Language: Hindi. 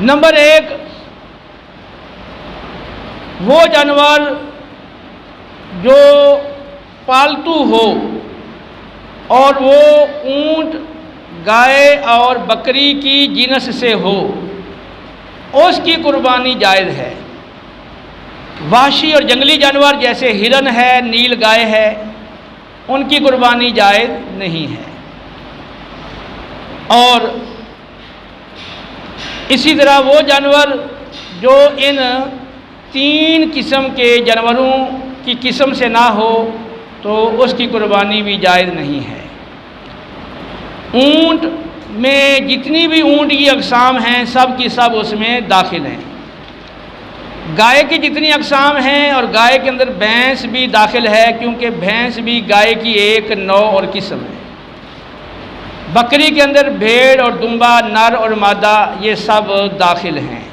नंबर एक, वो जानवर जो पालतू हो और वो ऊंट, गाय और बकरी की जिनस से हो, उसकी कुर्बानी जायज़ है। वहशी और जंगली जानवर जैसे हिरन है, नील गाय है, उनकी कुर्बानी जायज़ नहीं है। और इसी तरह वो जानवर जो इन तीन किस्म के जानवरों की किस्म से ना हो तो उसकी कुर्बानी भी जायज़ नहीं है। ऊंट में जितनी भी ऊंट की अक़साम हैं सब की सब उसमें दाखिल हैं। गाय की जितनी अक़साम हैं, और गाय के अंदर भैंस भी दाखिल है, क्योंकि भैंस भी गाय की एक नौ और किस्म है। बकरी के अंदर भेड़ और दुम्बा, नर और मादा, ये सब दाखिल हैं।